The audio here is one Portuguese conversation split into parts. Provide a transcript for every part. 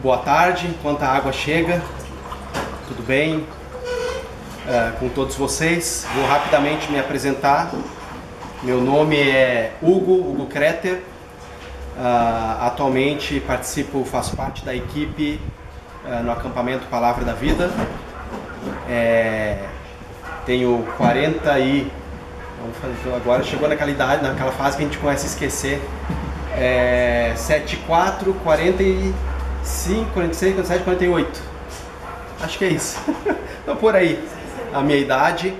Boa tarde, enquanto a água chega, tudo bem com todos vocês? Vou rapidamente me apresentar. Meu nome é Hugo Kreter. Atualmente faço parte da equipe no acampamento Palavra da Vida. Tenho 40 e... Agora chegou naquela idade, naquela fase que a gente começa a esquecer. 74, 45, 46, 47, 48. Acho que é isso. Então por aí. A minha idade.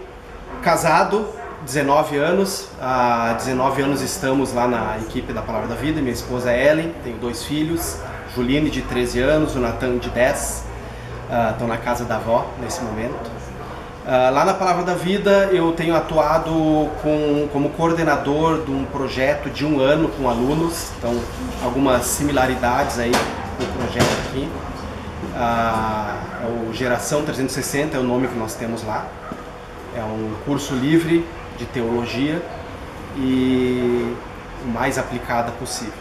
Casado, 19 anos. Há 19 anos estamos lá na equipe da Palavra da Vida. Minha esposa é Ellen, tenho 2 filhos. Juline de 13 anos, o Natan de 10. Estão na casa da avó nesse momento. Lá na Palavra da Vida eu tenho atuado como coordenador de um projeto de 1 ano com alunos, então algumas similaridades aí com o projeto aqui. O Geração 360 é o nome que nós temos lá, é um curso livre de teologia e o mais aplicada possível.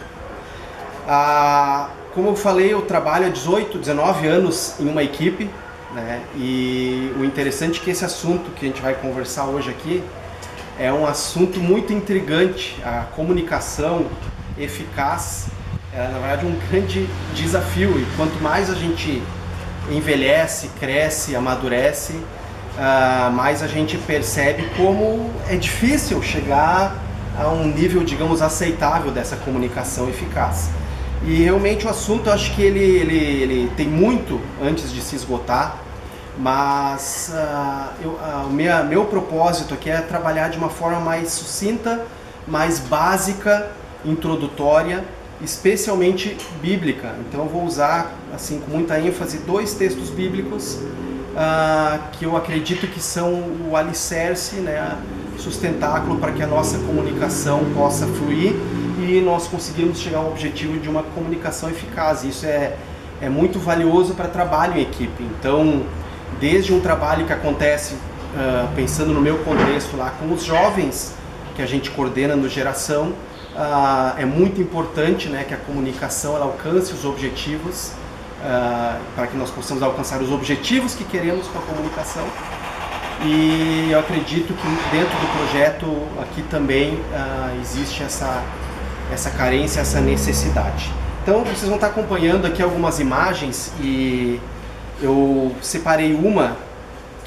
Como eu falei, eu trabalho há 18, 19 anos em uma equipe, né? E o interessante é que esse assunto que a gente vai conversar hoje aqui é um assunto muito intrigante. A comunicação eficaz é, na verdade, um grande desafio, e quanto mais a gente envelhece, cresce, amadurece, mais a gente percebe como é difícil chegar a um nível, digamos, aceitável dessa comunicação eficaz. E realmente o assunto, eu acho que ele tem muito antes de se esgotar, mas meu propósito aqui é trabalhar de uma forma mais sucinta, mais básica, introdutória, especialmente bíblica. Então eu vou usar, assim, com muita ênfase, 2 textos bíblicos que eu acredito que são o alicerce, né, sustentáculo para que a nossa comunicação possa fluir e nós conseguirmos chegar ao objetivo de uma comunicação eficaz. Isso é muito valioso para trabalho em equipe. Então, desde um trabalho que acontece, pensando no meu contexto lá, com os jovens que a gente coordena no Geração, é muito importante, né, que a comunicação ela alcance os objetivos, para que nós possamos alcançar os objetivos que queremos com a comunicação. E eu acredito que dentro do projeto aqui também existe essa carência, essa necessidade. Então vocês vão estar acompanhando aqui algumas imagens e eu separei uma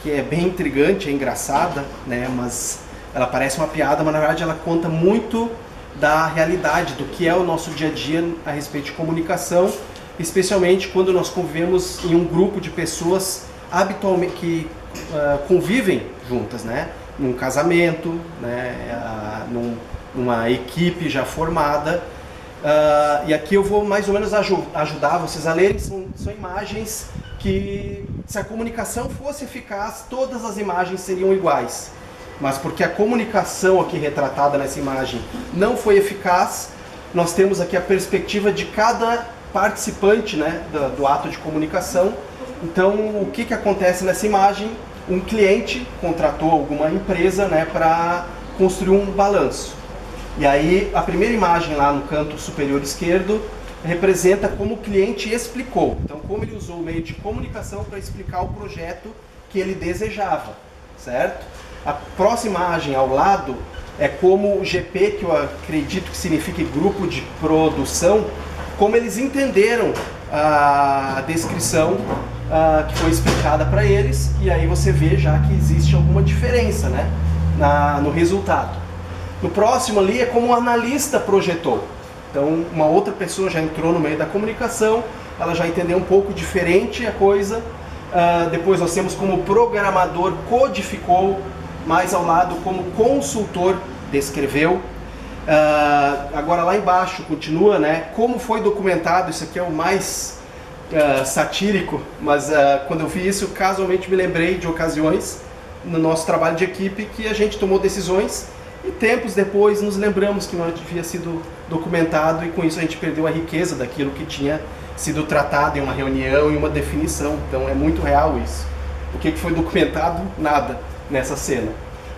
que é bem intrigante, é engraçada, né, mas ela parece uma piada, mas na verdade ela conta muito da realidade, do que é o nosso dia a dia a respeito de comunicação, especialmente quando nós convivemos em um grupo de pessoas habitualmente que convivem juntas, né? Num casamento, né? Numa equipe já formada. E aqui eu vou mais ou menos ajudar vocês a lerem. São imagens que, se a comunicação fosse eficaz, todas as imagens seriam iguais. Mas porque a comunicação aqui retratada nessa imagem não foi eficaz, nós temos aqui a perspectiva de cada participante, né, do ato de comunicação. Então, o que acontece nessa imagem? Um cliente contratou alguma empresa, né, para construir um balanço. E aí, a primeira imagem lá no canto superior esquerdo representa como o cliente explicou. Então, como ele usou o meio de comunicação para explicar o projeto que ele desejava, certo? A próxima imagem ao lado é como o GP, que eu acredito que significa grupo de produção, como eles entenderam a descrição que foi explicada para eles, e aí você vê já que existe alguma diferença, né, no resultado. No próximo ali é como o analista projetou. Então uma outra pessoa já entrou no meio da comunicação, ela já entendeu um pouco diferente a coisa. Depois nós temos como o programador codificou, mais ao lado como consultor descreveu. Agora lá embaixo continua, né, como foi documentado. Isso aqui é o mais satírico, mas quando eu vi isso, casualmente me lembrei de ocasiões no nosso trabalho de equipe que a gente tomou decisões e tempos depois nos lembramos que não havia sido documentado, e com isso a gente perdeu a riqueza daquilo que tinha sido tratado em uma reunião, em uma definição. Então é muito real isso. O que foi documentado? Nada nessa cena.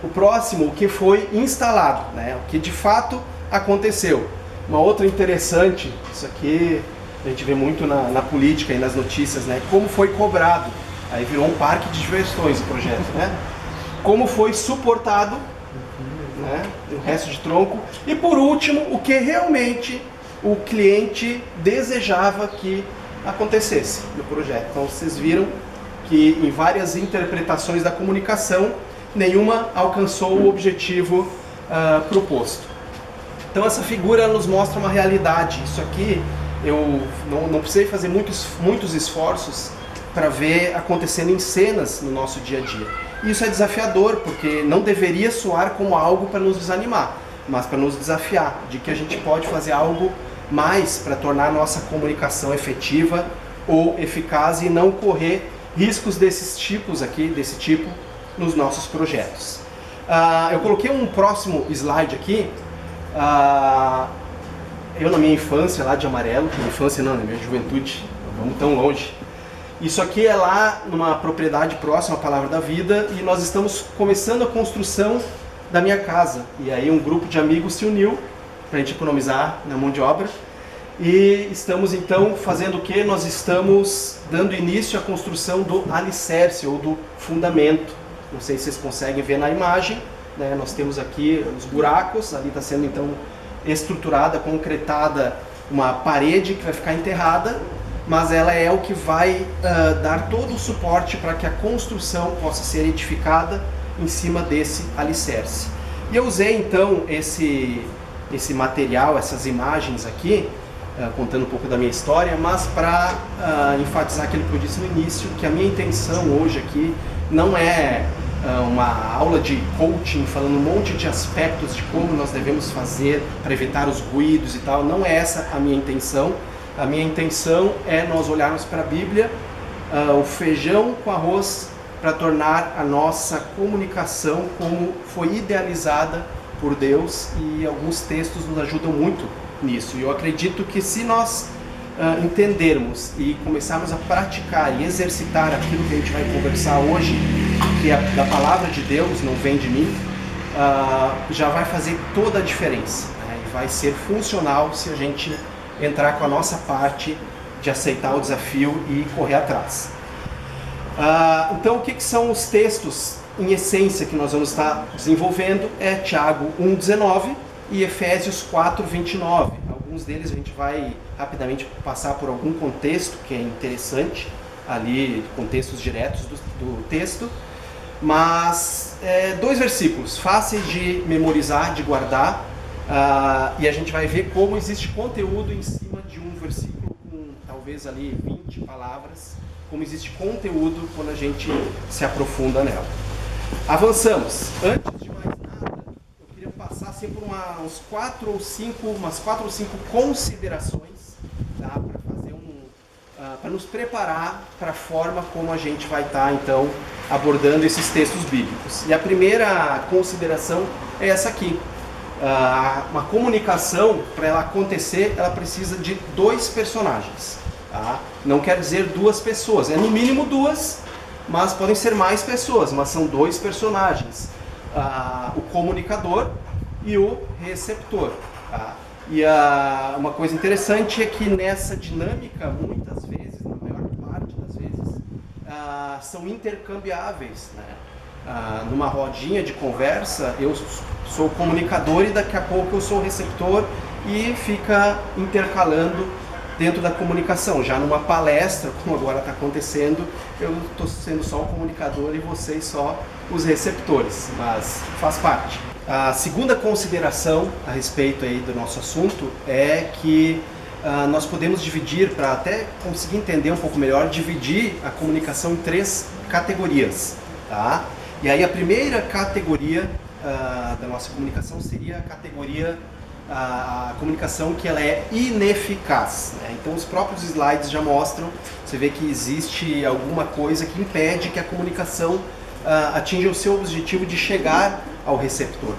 O próximo, o que foi instalado, né? O que de fato aconteceu. Uma outra interessante, isso aqui a gente vê muito na política e nas notícias, né? Como foi cobrado, aí virou um parque de diversões o projeto, né? Como foi suportado, né? O resto de tronco. E por último, o que realmente o cliente desejava que acontecesse no projeto. Então vocês viram que em várias interpretações da comunicação, nenhuma alcançou o objetivo proposto. Então essa figura nos mostra uma realidade. Isso aqui eu não precisei fazer muitos esforços para ver acontecendo em cenas no nosso dia a dia. E isso é desafiador, porque não deveria soar como algo para nos desanimar, mas para nos desafiar, de que a gente pode fazer algo mais para tornar a nossa comunicação efetiva ou eficaz e não correr riscos desse tipo nos nossos projetos. Eu coloquei um próximo slide aqui. Eu na minha infância, lá de amarelo, infância não, na minha juventude, vamos tão longe. Isso aqui é lá numa propriedade próxima à Palavra da Vida e nós estamos começando a construção da minha casa. E aí um grupo de amigos se uniu para a gente economizar na mão de obra. E estamos então fazendo o que? Nós estamos dando início à construção do alicerce ou do fundamento. Não sei se vocês conseguem ver na imagem, né? Nós temos aqui os buracos, ali está sendo então estruturada, concretada uma parede que vai ficar enterrada, mas ela é o que vai dar todo o suporte para que a construção possa ser edificada em cima desse alicerce. E eu usei então esse material, essas imagens aqui, contando um pouco da minha história, mas para enfatizar aquilo que eu disse no início, que a minha intenção hoje aqui não é uma aula de coaching falando um monte de aspectos de como nós devemos fazer para evitar os ruídos e tal. Não é essa a minha intenção. A minha intenção é nós olharmos para a Bíblia, o feijão com arroz, para tornar a nossa comunicação como foi idealizada por Deus, e alguns textos nos ajudam muito nisso. E eu acredito que se nós entendermos e começarmos a praticar e exercitar aquilo que a gente vai conversar hoje, que é da palavra de Deus, não vem de mim, já vai fazer toda a diferença, né? E vai ser funcional se a gente entrar com a nossa parte de aceitar o desafio e correr atrás. Então o que são os textos em essência que nós vamos estar desenvolvendo? É Tiago 1,19 e Efésios 4,29. Alguns deles a gente vai rapidamente passar por algum contexto que é interessante, ali contextos diretos do texto, mas 2 versículos fáceis de memorizar, de guardar, e a gente vai ver como existe conteúdo em cima de um versículo com talvez ali 20 palavras, como existe conteúdo quando a gente se aprofunda nela. Avançamos. Antes de mais nada, eu queria passar assim por umas 4 ou 5 considerações, tá? Para fazer para nos preparar para a forma como a gente vai estar então abordando esses textos bíblicos. E a primeira consideração é essa aqui. Uma comunicação, para ela acontecer, ela precisa de 2 personagens. Tá? Não quer dizer 2 pessoas, é no mínimo 2, mas podem ser mais pessoas, mas são 2 personagens. O comunicador e o receptor. Tá? E uma coisa interessante é que nessa dinâmica, muitas vezes, na maior parte das vezes, são intercambiáveis, né? Numa rodinha de conversa, eu sou o comunicador e daqui a pouco eu sou o receptor, e fica intercalando dentro da comunicação. Já numa palestra, como agora está acontecendo, eu estou sendo só o comunicador e vocês só os receptores, mas faz parte. A segunda consideração a respeito aí do nosso assunto é que nós podemos dividir, para até conseguir entender um pouco melhor, dividir a comunicação em 3 categorias, tá? E aí a primeira categoria da nossa comunicação seria a categoria a comunicação que ela é ineficaz, né? Então os próprios slides já mostram, você vê que existe alguma coisa que impede que a comunicação atinja o seu objetivo de chegar ao receptor.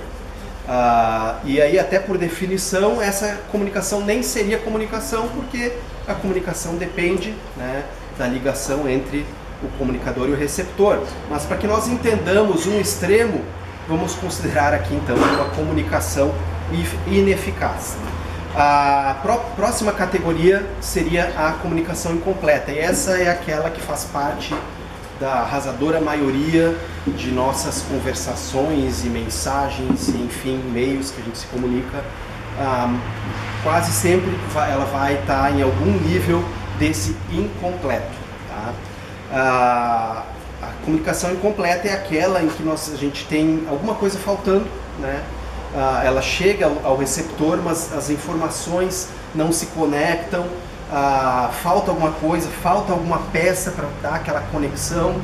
E aí até por definição essa comunicação nem seria comunicação, porque a comunicação depende, né, da ligação entre o comunicador e o receptor. Mas para que nós entendamos um extremo, vamos considerar aqui então uma comunicação ineficaz. A próxima categoria seria a comunicação incompleta, e essa é aquela que faz parte da arrasadora maioria de nossas conversações e mensagens, e, enfim, e-mails que a gente se comunica. Quase sempre ela vai estar em algum nível desse incompleto. Tá? A comunicação incompleta é aquela em que a gente tem alguma coisa faltando, né? Ela chega ao receptor, mas as informações não se conectam, falta alguma coisa, falta alguma peça para dar aquela conexão,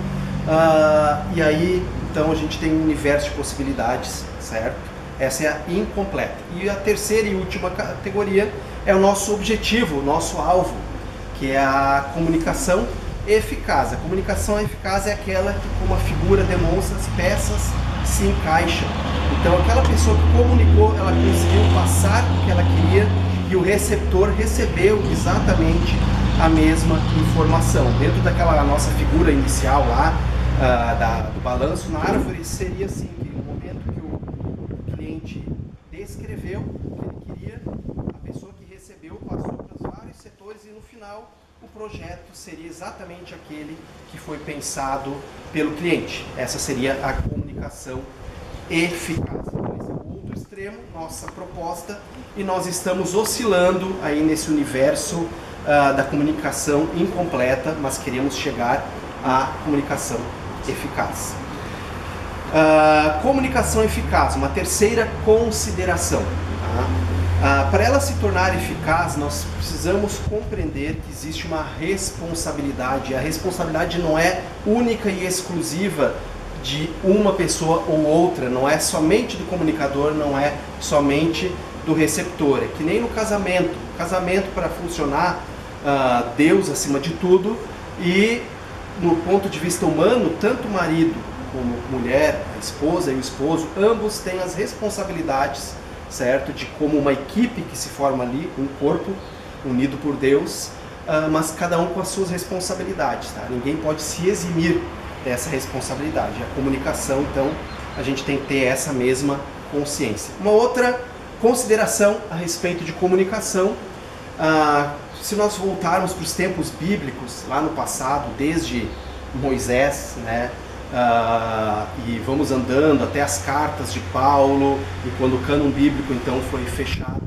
e aí então a gente tem um universo de possibilidades, certo? Essa é a incompleta. E a terceira e última categoria é o nosso objetivo, o nosso alvo, que é a comunicação eficaz. A comunicação eficaz é aquela que, como a figura demonstra, as peças se encaixam. Então aquela pessoa que comunicou, ela conseguiu passar o que ela queria e o receptor recebeu exatamente a mesma informação. Dentro daquela nossa figura inicial lá, do balanço na árvore, seria assim, que no momento que o cliente descreveu o que ele queria, a pessoa que recebeu passou para vários setores e no final o projeto seria exatamente aquele que foi pensado pelo cliente. Essa seria a comunicação eficaz. Então, esse é o outro extremo, nossa proposta, e nós estamos oscilando aí nesse universo da comunicação incompleta, mas queremos chegar à comunicação eficaz. Comunicação eficaz, uma terceira consideração. Tá? Para ela se tornar eficaz, nós precisamos compreender que existe uma responsabilidade. A responsabilidade não é única e exclusiva de uma pessoa ou outra, não é somente do comunicador, não é somente do receptor. É que nem no casamento. O casamento, para funcionar, Deus acima de tudo, e no ponto de vista humano, tanto o marido como a mulher, a esposa e o esposo, ambos têm as responsabilidades, certo? De como uma equipe que se forma ali, um corpo unido por Deus, mas cada um com as suas responsabilidades, tá? Ninguém pode se eximir dessa responsabilidade. A comunicação, então, a gente tem que ter essa mesma consciência. Uma outra consideração a respeito de comunicação, se nós voltarmos para os tempos bíblicos, lá no passado, desde Moisés, né, e vamos andando até as cartas de Paulo, e quando o cânon bíblico então foi fechado,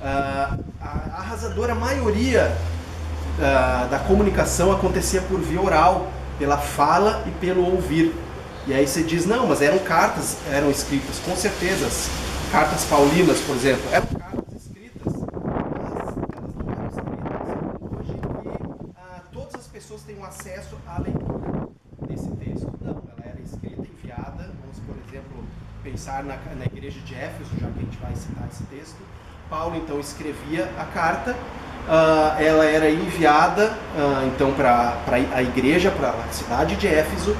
a arrasadora maioria da comunicação acontecia por via oral, pela fala e pelo ouvir. E aí você diz, não, mas eram cartas, eram escritas, com certeza, as cartas paulinas, por exemplo, eram cartas escritas, mas elas não eram escritas hoje que todas as pessoas têm acesso à leitura desse texto. Não, ela era escrita, enviada, vamos, por exemplo, pensar na igreja de Éfeso, já que a gente vai citar esse texto. Paulo, então, escrevia a carta, ela era enviada, então, para a igreja, para a cidade de Éfeso,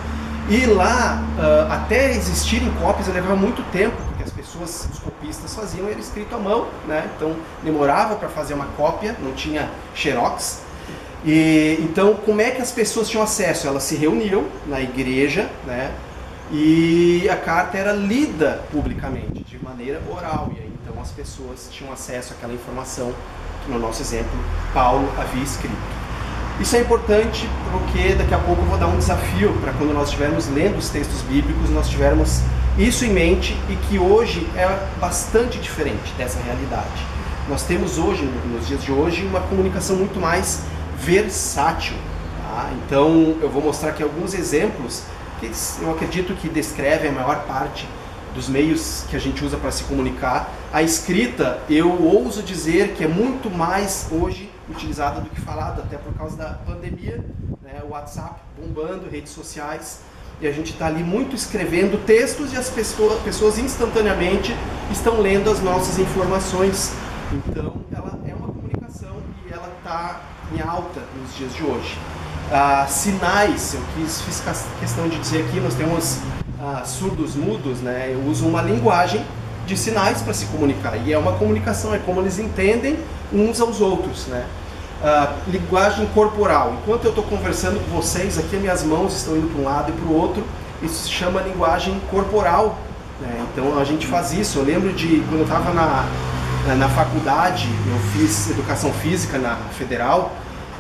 e lá, até existirem cópias, levava muito tempo, porque as pessoas, os copistas faziam, era escrito à mão, né? Então demorava para fazer uma cópia, não tinha xerox. E então, como é que as pessoas tinham acesso? Elas se reuniam na igreja, né? E a carta era lida publicamente, de maneira oral, e aí então as pessoas tinham acesso àquela informação que, no nosso exemplo, Paulo havia escrito. Isso é importante porque daqui a pouco eu vou dar um desafio para quando nós estivermos lendo os textos bíblicos, nós tivermos isso em mente, e que hoje é bastante diferente dessa realidade. Nós temos hoje, nos dias de hoje, uma comunicação muito mais versátil. Tá? Então eu vou mostrar aqui alguns exemplos que eu acredito que descrevem a maior parte dos meios que a gente usa para se comunicar. A escrita, eu ouso dizer que é muito mais hoje utilizada do que falada, até por causa da pandemia, né? O WhatsApp bombando, redes sociais, e a gente está ali muito escrevendo textos, e as pessoas instantaneamente estão lendo as nossas informações. Então ela é uma comunicação e ela está em alta nos dias de hoje. Sinais, eu fiz questão de dizer aqui, nós temos surdos mudos, né? Eu uso uma linguagem de sinais para se comunicar, e é uma comunicação, é como eles entendem uns aos outros, né? Linguagem corporal. Enquanto eu estou conversando com vocês, aqui as minhas mãos estão indo para um lado e para o outro, isso se chama linguagem corporal, né? Então a gente faz isso. Eu lembro de quando eu estava Na faculdade eu fiz educação física na Federal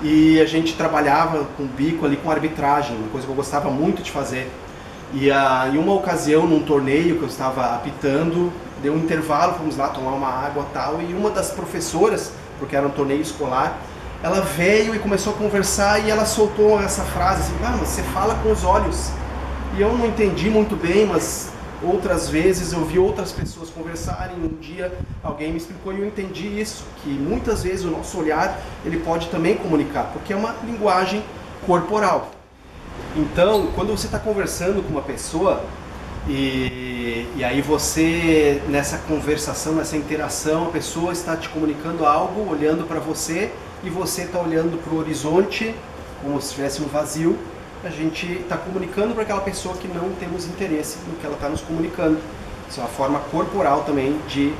e a gente trabalhava com bico ali com arbitragem, uma coisa que eu gostava muito de fazer. E em uma ocasião, num torneio que eu estava apitando, deu um intervalo, fomos lá tomar uma água e tal, e uma das professoras, porque era um torneio escolar, ela veio e começou a conversar e ela soltou essa frase assim, mas você fala com os olhos. E eu não entendi muito bem, mas outras vezes eu vi outras pessoas conversarem, um dia alguém me explicou e eu entendi isso, que muitas vezes o nosso olhar ele pode também comunicar, porque é uma linguagem corporal. Então, quando você está conversando com uma pessoa e aí você, nessa conversação, nessa interação, a pessoa está te comunicando algo, olhando para você e você está olhando para o horizonte, como se tivesse um vazio, a gente está comunicando para aquela pessoa que não temos interesse no que ela está nos comunicando. Isso é uma forma corporal também de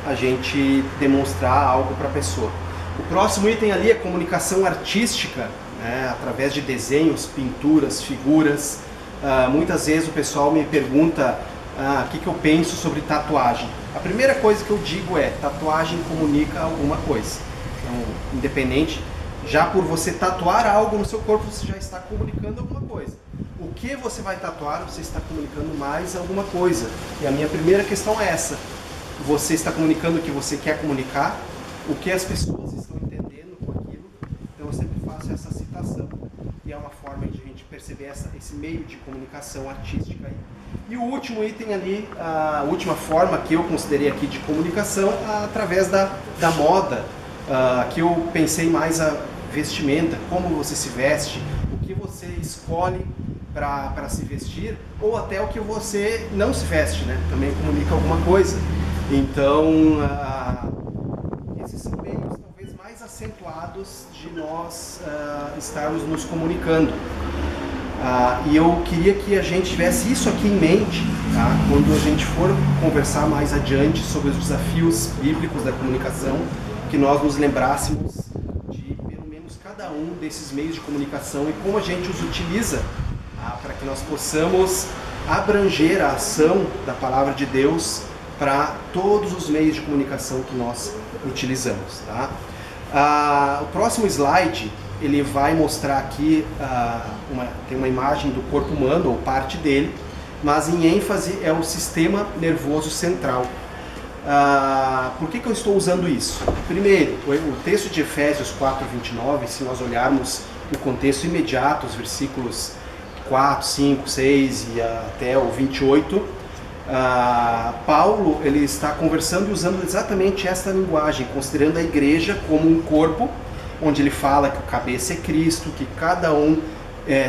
a gente demonstrar algo para a pessoa. O próximo item ali é comunicação artística, através de desenhos, pinturas, figuras. Muitas vezes o pessoal me pergunta o que eu penso sobre tatuagem. A primeira coisa que eu digo é, tatuagem comunica alguma coisa. Então, independente, já por você tatuar algo no seu corpo, você já está comunicando alguma coisa. O que você vai tatuar, você está comunicando mais alguma coisa. E a minha primeira questão é essa. Você está comunicando o que você quer comunicar, o que as pessoas estão entendendo com aquilo. Então eu sempre faço essa citação. E é uma forma de a gente perceber esse meio de comunicação artística aí. E o último item ali, a última forma que eu considerei aqui de comunicação, através da moda. Que eu pensei mais a vestimenta, como você se veste, o que você escolhe para se vestir, ou até o que você não se veste, né? Também comunica alguma coisa. Então, esses são meios talvez mais acentuados de nós estarmos nos comunicando. E eu queria que a gente tivesse isso aqui em mente, tá? Quando a gente for conversar mais adiante sobre os desafios bíblicos da comunicação, que nós nos lembrássemos de pelo menos cada um desses meios de comunicação e como a gente os utiliza para que nós possamos abranger a ação da palavra de Deus para todos os meios de comunicação que nós utilizamos, tá? O próximo slide ele vai mostrar aqui tem uma imagem do corpo humano ou parte dele, mas em ênfase é o sistema nervoso central. Por que eu estou usando isso? Primeiro, o texto de Efésios 4:29, se nós olharmos o contexto imediato, os versículos 4, 5, 6 e até o 28, Paulo ele está conversando e usando exatamente esta linguagem, considerando a igreja como um corpo, onde ele fala que o cabeça é Cristo, que cada um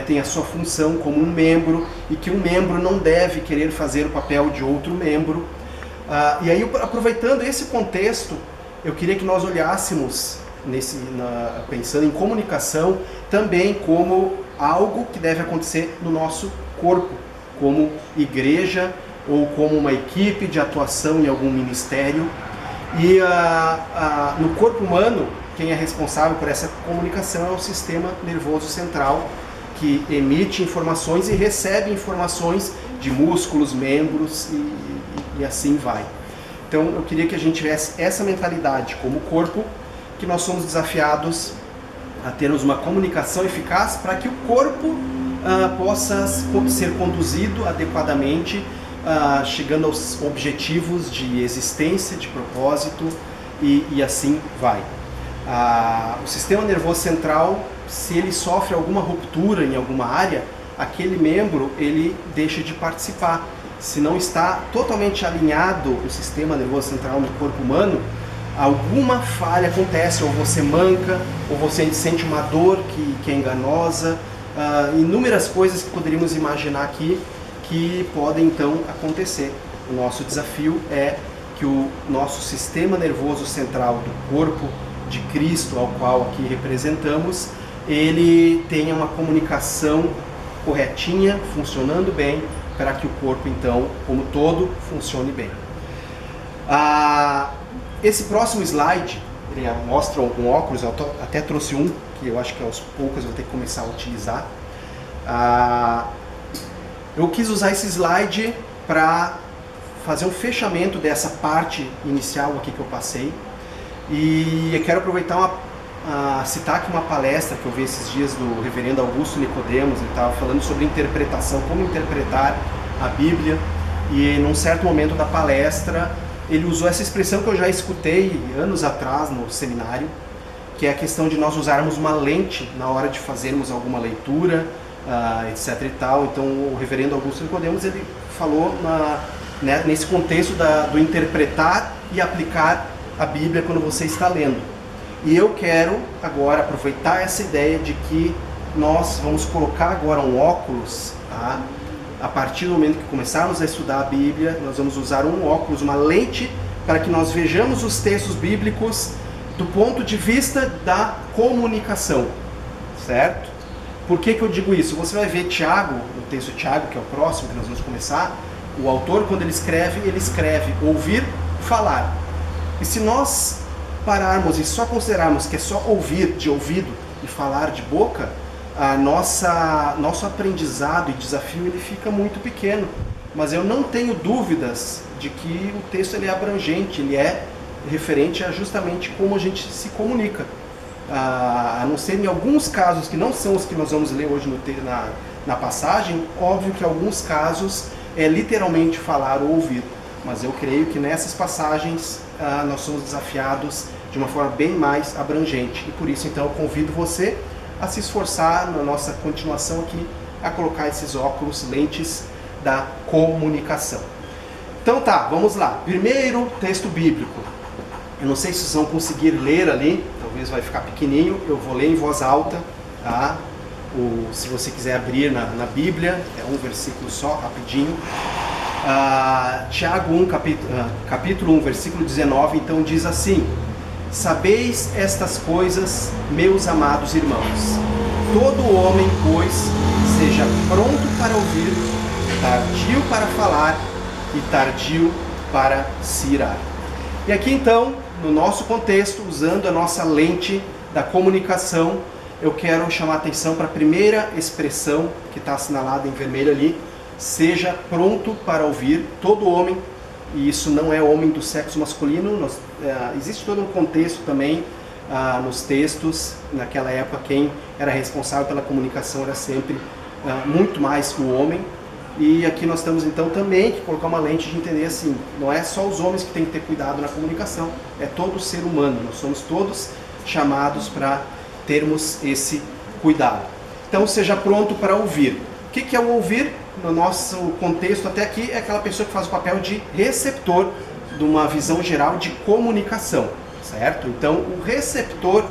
tem a sua função como um membro e que um membro não deve querer fazer o papel de outro membro. E aí, aproveitando esse contexto, eu queria que nós olhássemos, pensando em comunicação, também como algo que deve acontecer no nosso corpo, como igreja ou como uma equipe de atuação em algum ministério. E no corpo humano, quem é responsável por essa comunicação é o sistema nervoso central, que emite informações e recebe informações de músculos, membros e assim vai. Então eu queria que a gente tivesse essa mentalidade como corpo, que nós somos desafiados a termos uma comunicação eficaz para que o corpo possa ser conduzido adequadamente, chegando aos objetivos de existência, de propósito e assim vai. O sistema nervoso central, se ele sofre alguma ruptura em alguma área, aquele membro ele deixa de participar. Se não está totalmente alinhado o sistema nervoso central no corpo humano, alguma falha acontece, ou você manca, ou você sente uma dor que é enganosa, inúmeras coisas que poderíamos imaginar aqui que podem então acontecer. O nosso desafio é que o nosso sistema nervoso central do corpo de Cristo, ao qual aqui representamos, ele tenha uma comunicação corretinha, funcionando bem, para que o corpo, então, como todo, funcione bem. Esse próximo slide, ele mostra um óculos, eu até trouxe um, que eu acho que aos poucos eu vou ter que começar a utilizar. Eu quis usar esse slide para fazer um fechamento dessa parte inicial aqui que eu passei, E eu quero aproveitar citar aqui uma palestra que eu vi esses dias do reverendo Augusto Nicodemos. Ele estava falando sobre interpretação, como interpretar a Bíblia, e num certo momento da palestra ele usou essa expressão que eu já escutei anos atrás no seminário, que é a questão de nós usarmos uma lente na hora de fazermos alguma leitura, etc e tal. Então o reverendo Augusto Nicodemos, ele falou nesse contexto do interpretar e aplicar a Bíblia quando você está lendo. E eu quero agora aproveitar essa ideia de que nós vamos colocar agora um óculos, tá? A partir do momento que começarmos a estudar a Bíblia, nós vamos usar um óculos, uma lente, para que nós vejamos os textos bíblicos do ponto de vista da comunicação, certo? Por que eu digo isso? Você vai ver Tiago, o texto de Tiago, que é o próximo que nós vamos começar, o autor, quando ele escreve ouvir, falar. E se nós pararmos e só considerarmos que é só ouvir de ouvido e falar de boca, nosso aprendizado e desafio ele fica muito pequeno. Mas eu não tenho dúvidas de que o texto ele é abrangente, ele é referente a justamente como a gente se comunica. A não ser em alguns casos que não são os que nós vamos ler hoje na passagem, óbvio que alguns casos é literalmente falar ou ouvir. Mas eu creio que nessas passagens nós somos desafiados de uma forma bem mais abrangente. E por isso, então, eu convido você a se esforçar na nossa continuação aqui, a colocar esses óculos, lentes da comunicação. Então tá, vamos lá. Primeiro texto bíblico. Eu não sei se vocês vão conseguir ler ali, talvez vai ficar pequenininho, eu vou ler em voz alta, tá? Se você quiser abrir na Bíblia, é um versículo só, rapidinho. Tiago 1, capítulo 1, versículo 19, então diz assim: sabeis estas coisas, meus amados irmãos. Todo homem, pois, seja pronto para ouvir, tardio para falar e tardio para se irar. E aqui então, no nosso contexto, usando a nossa lente da comunicação, eu quero chamar a atenção para a primeira expressão que está assinalada em vermelho ali: seja pronto para ouvir. Todo homem, e isso não é homem do sexo masculino, existe todo um contexto também nos textos. Naquela época, quem era responsável pela comunicação era sempre muito mais o homem. E aqui nós temos então também que colocar uma lente de entender assim, não é só os homens que têm que ter cuidado na comunicação, é todo ser humano, nós somos todos chamados para termos esse cuidado. Então seja pronto para ouvir. O que é o ouvir? No nosso contexto até aqui é aquela pessoa que faz o papel de receptor de uma visão geral de comunicação, certo? Então o receptor,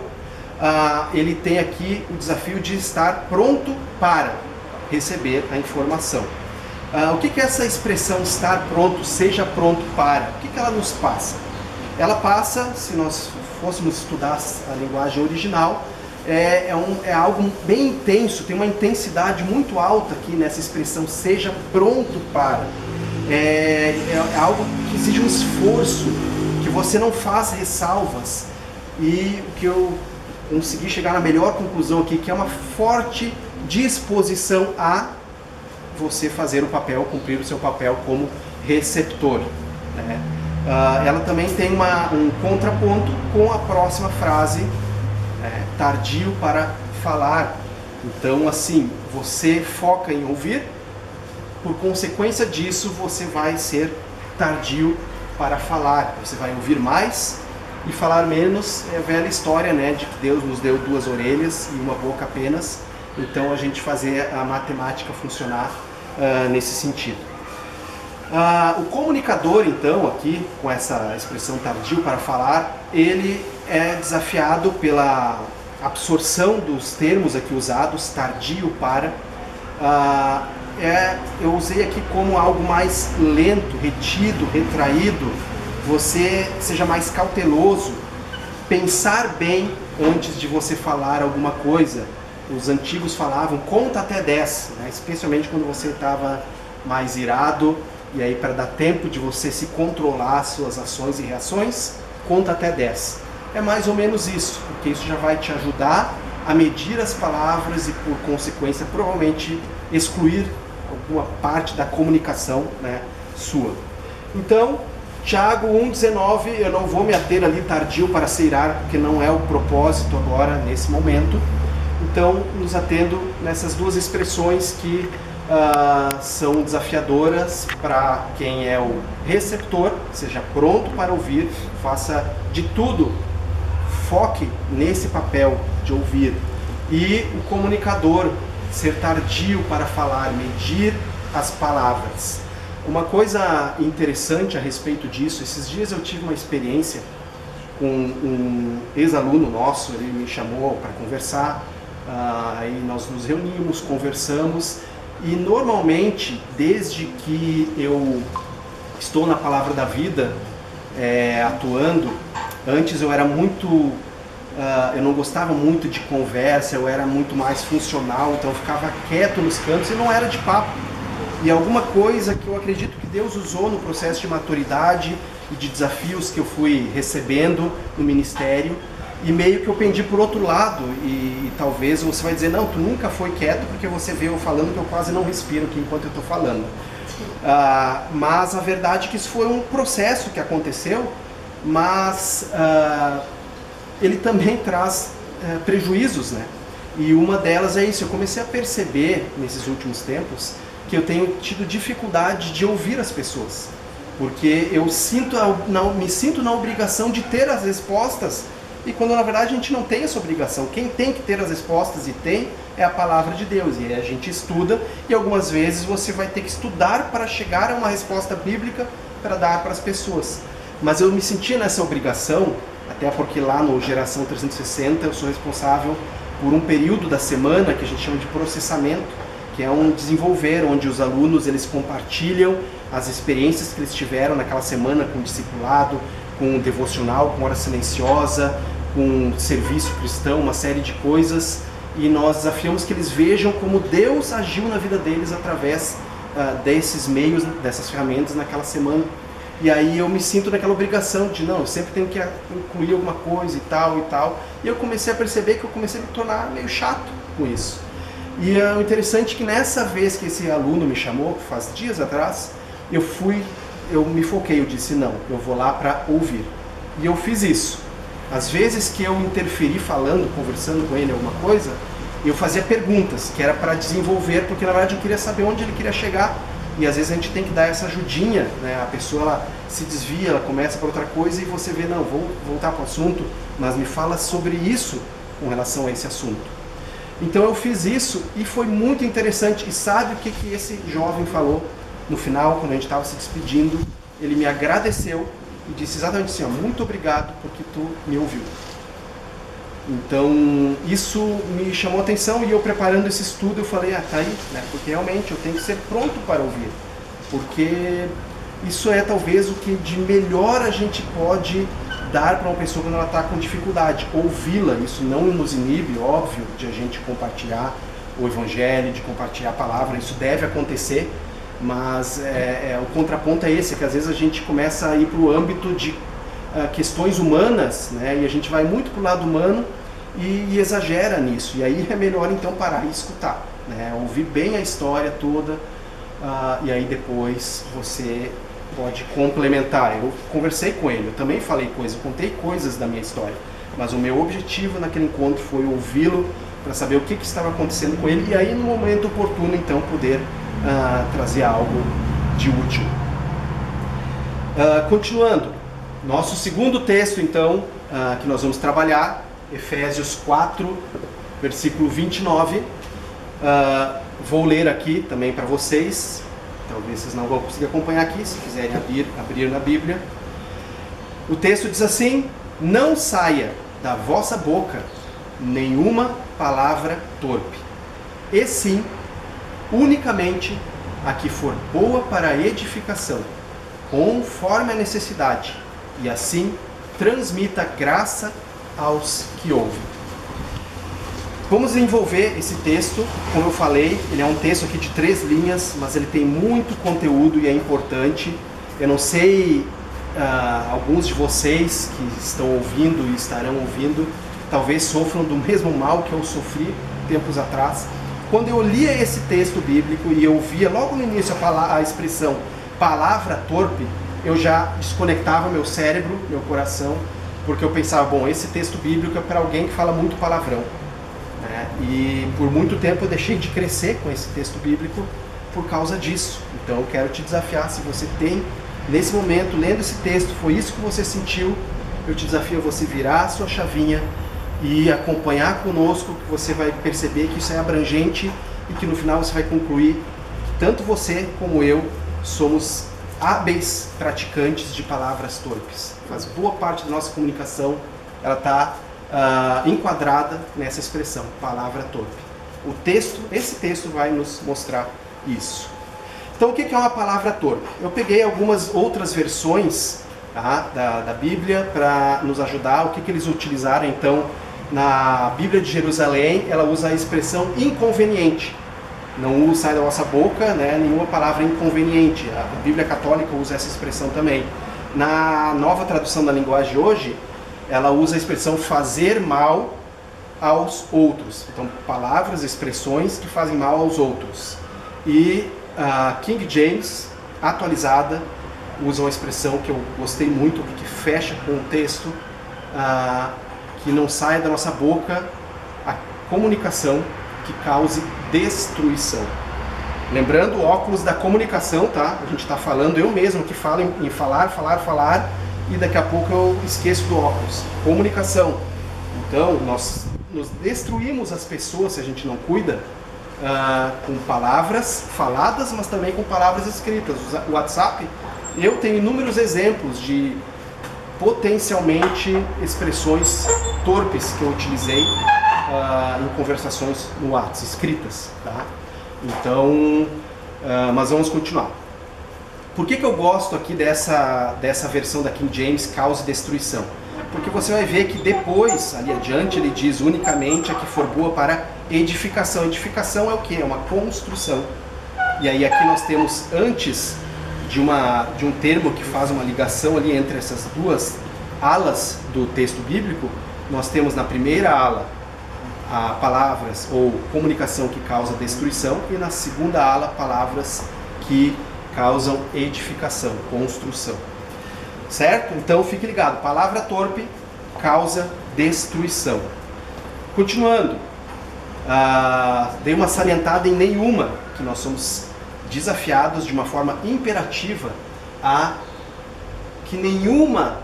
ele tem aqui o desafio de estar pronto para receber a informação. O que é essa expressão estar pronto, seja pronto para? O que ela nos passa? Ela passa, se nós fôssemos estudar a linguagem original, é algo bem intenso, tem uma intensidade muito alta aqui nessa expressão, seja pronto para. É algo que exige um esforço, que você não faz ressalvas. E o que eu consegui chegar na melhor conclusão aqui, que é uma forte disposição a você fazer o papel, cumprir o seu papel como receptor, né? Ela também tem um contraponto com a próxima frase, tardio para falar. Então, assim, você foca em ouvir, por consequência disso, você vai ser tardio para falar. Você vai ouvir mais e falar menos. É a velha história, né, de que Deus nos deu 2 orelhas e uma boca apenas. Então, a gente fazer a matemática funcionar nesse sentido. O comunicador, então, aqui, com essa expressão tardio para falar, ele é desafiado pela absorção dos termos aqui usados, tardio para. Eu usei aqui como algo mais lento, retido, retraído. Você seja mais cauteloso, pensar bem antes de você falar alguma coisa. Os antigos falavam, conta até 10, né? Especialmente quando você estava mais irado, e aí para dar tempo de você se controlar suas ações e reações, conta até 10. É mais ou menos isso, porque isso já vai te ajudar a medir as palavras e, por consequência, provavelmente excluir alguma parte da comunicação, né, sua. Então, Tiago 1,19, eu não vou me ater ali tardio para ceirar, porque não é o propósito agora, nesse momento. Então, nos atendo nessas duas expressões que são desafiadoras para quem é o receptor, seja pronto para ouvir, faça de tudo, foque nesse papel de ouvir. E o comunicador, ser tardio para falar, medir as palavras. Uma coisa interessante a respeito disso, esses dias eu tive uma experiência com um ex-aluno nosso, ele me chamou para conversar, aí nós nos reunimos, conversamos, e normalmente, desde que eu estou na Palavra da Vida, atuando, antes eu era muito, eu não gostava muito de conversa, eu era muito mais funcional, então eu ficava quieto nos cantos e não era de papo. E alguma coisa que eu acredito que Deus usou no processo de maturidade e de desafios que eu fui recebendo no ministério, e meio que eu pendi por outro lado, e talvez você vai dizer, não, tu nunca foi quieto porque você vê eu falando que eu quase não respiro aqui enquanto eu estou falando. Mas a verdade é que isso foi um processo que aconteceu, mas ele também traz prejuízos, né? E uma delas é isso, eu comecei a perceber nesses últimos tempos que eu tenho tido dificuldade de ouvir as pessoas, porque eu me sinto na obrigação de ter as respostas, e quando na verdade a gente não tem essa obrigação. Quem tem que ter as respostas e tem é a palavra de Deus, e a gente estuda, e algumas vezes você vai ter que estudar para chegar a uma resposta bíblica para dar para as pessoas. Mas eu me sentia nessa obrigação, até porque lá no Geração 360 eu sou responsável por um período da semana que a gente chama de processamento, que é um desenvolver, onde os alunos eles compartilham as experiências que eles tiveram naquela semana com o discipulado, com o devocional, com hora silenciosa, com serviço cristão, uma série de coisas, e nós desafiamos que eles vejam como Deus agiu na vida deles através desses meios, dessas ferramentas naquela semana. E aí eu me sinto naquela obrigação de, não, eu sempre tenho que incluir alguma coisa e tal, e eu comecei a perceber que eu comecei a me tornar meio chato com isso. E o interessante é que nessa vez que esse aluno me chamou, faz dias atrás, eu me foquei, eu disse, não, eu vou lá para ouvir. E eu fiz isso. Às vezes que eu interferi falando, conversando com ele alguma coisa, eu fazia perguntas, que era para desenvolver, porque na verdade eu queria saber onde ele queria chegar. E às vezes a gente tem que dar essa ajudinha, né? A pessoa ela se desvia, ela começa para outra coisa e você vê, não, vou voltar para o assunto, mas me fala sobre isso com relação a esse assunto. Então eu fiz isso e foi muito interessante. E sabe o que esse jovem falou no final, quando a gente estava se despedindo? Ele me agradeceu e disse exatamente assim, ó, muito obrigado porque tu me ouviu. Então isso me chamou a atenção, e eu preparando esse estudo eu falei, tá aí, né? Porque realmente eu tenho que ser pronto para ouvir, porque isso é talvez o que de melhor a gente pode dar para uma pessoa quando ela está com dificuldade, ouvi-la. Isso não nos inibe, óbvio, de a gente compartilhar o evangelho, de compartilhar a palavra, isso deve acontecer, mas o contraponto é esse, que às vezes a gente começa a ir para o âmbito de questões humanas, né, e a gente vai muito para o lado humano e exagera nisso, e aí é melhor então parar e escutar, né, ouvir bem a história toda, e aí depois você pode complementar. Eu conversei com ele, eu também falei coisas, eu contei coisas da minha história, mas o meu objetivo naquele encontro foi ouvi-lo para saber o que estava acontecendo com ele, e aí no momento oportuno então poder trazer algo de útil. Continuando, nosso segundo texto então que nós vamos trabalhar, Efésios 4, versículo 29, vou ler aqui também para vocês. Talvez vocês não vão conseguir acompanhar aqui, se quiserem abrir na Bíblia. O texto diz assim: não saia da vossa boca nenhuma palavra torpe, e sim, unicamente a que for boa para a edificação, conforme a necessidade, e assim transmita graça aos que ouvem. Vamos desenvolver esse texto. Como eu falei, ele é um texto aqui de 3 linhas, mas ele tem muito conteúdo e é importante. Eu não sei, alguns de vocês que estão ouvindo e estarão ouvindo, talvez sofram do mesmo mal que eu sofri tempos atrás. Quando eu lia esse texto bíblico e eu via logo no início a expressão palavra torpe, eu já desconectava meu cérebro, meu coração, porque eu pensava, bom, esse texto bíblico é para alguém que fala muito palavrão, né? E por muito tempo eu deixei de crescer com esse texto bíblico por causa disso. Então eu quero te desafiar, se você tem, nesse momento, lendo esse texto, foi isso que você sentiu, eu te desafio a você virar a sua chavinha e acompanhar conosco, que você vai perceber que isso é abrangente e que no final você vai concluir que tanto você como eu somos hábeis praticantes de palavras torpes. Faz boa parte da nossa comunicação, ela está enquadrada nessa expressão, palavra torpe. Esse texto vai nos mostrar isso. Então o que é uma palavra torpe? Eu peguei algumas outras versões, tá, da Bíblia para nos ajudar. O que eles utilizaram então? Na Bíblia de Jerusalém, ela usa a expressão inconveniente. Não sai da vossa boca, né, nenhuma palavra inconveniente. A Bíblia Católica usa essa expressão também. Na nova tradução da linguagem de hoje, ela usa a expressão fazer mal aos outros. Então, palavras, expressões que fazem mal aos outros. E a King James, atualizada, usa uma expressão que eu gostei muito, que fecha com o texto, que não saia da nossa boca a comunicação que cause destruição. Lembrando o óculos da comunicação, tá? A gente está falando, eu mesmo que falo em falar, e daqui a pouco eu esqueço do óculos. Comunicação. Então, nós nos destruímos as pessoas se a gente não cuida, com palavras faladas, mas também com palavras escritas. O WhatsApp, eu tenho inúmeros exemplos de potencialmente expressões torpes que eu utilizei em conversações no WhatsApp, escritas, tá? Então, mas vamos continuar. Por que eu gosto aqui dessa versão da King James, causa e destruição? Porque você vai ver que depois, ali adiante, ele diz unicamente a que for boa para edificação. Edificação é o que? É uma construção. E aí aqui nós temos, antes de um termo que faz uma ligação ali entre essas duas alas do texto bíblico, nós temos na primeira ala palavras ou comunicação que causa destruição, e na segunda ala palavras que causam edificação, construção. Certo? Então fique ligado, palavra torpe causa destruição. Continuando, dei uma salientada em nenhuma, que nós somos desafiados de uma forma imperativa a que nenhuma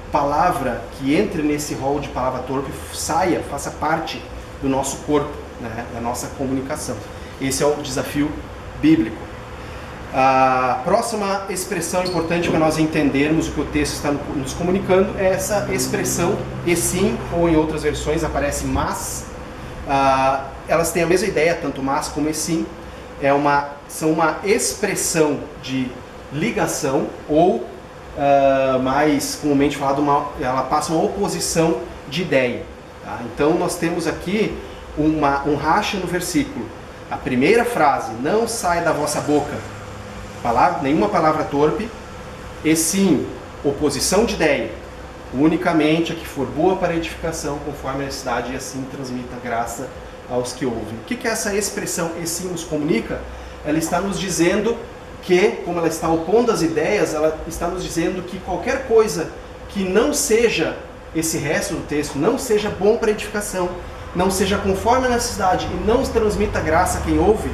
palavra que entre nesse rol de palavra torpe saia, faça parte do nosso corpo, né, da nossa comunicação. Esse é o desafio bíblico. A próxima expressão importante para nós entendermos o que o texto está nos comunicando é essa expressão e sim, ou em outras versões aparece mas. Elas têm a mesma ideia, tanto mas como e sim. São uma expressão de ligação ou, mais comumente falado, ela passa uma oposição de ideia. Tá? Então nós temos aqui um racha no versículo. A primeira frase, não sai da vossa boca nenhuma palavra torpe, e sim, oposição de ideia, unicamente a que for boa para edificação, conforme a necessidade, e assim transmita graça aos que ouvem. O que essa expressão e sim nos comunica? Ela está nos dizendo que, como ela está opondo as ideias, ela está nos dizendo que qualquer coisa que não seja esse resto do texto, não seja bom para edificação, não seja conforme a necessidade e não transmita graça a quem ouve,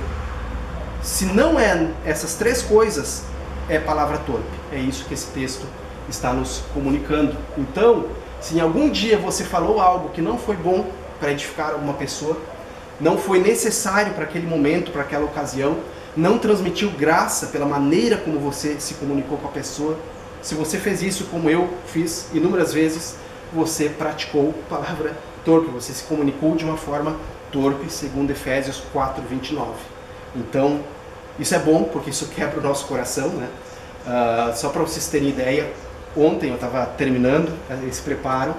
se não é essas três coisas, é palavra torpe. É isso que esse texto está nos comunicando. Então, se em algum dia você falou algo que não foi bom para edificar alguma pessoa, não foi necessário para aquele momento, para aquela ocasião, não transmitiu graça pela maneira como você se comunicou com a pessoa, se você fez isso como eu fiz inúmeras vezes, você praticou palavra torpe, você se comunicou de uma forma torpe, segundo Efésios 4:29. Então, isso é bom, porque isso quebra o nosso coração, né? Só para vocês terem ideia, ontem eu estava terminando esse preparo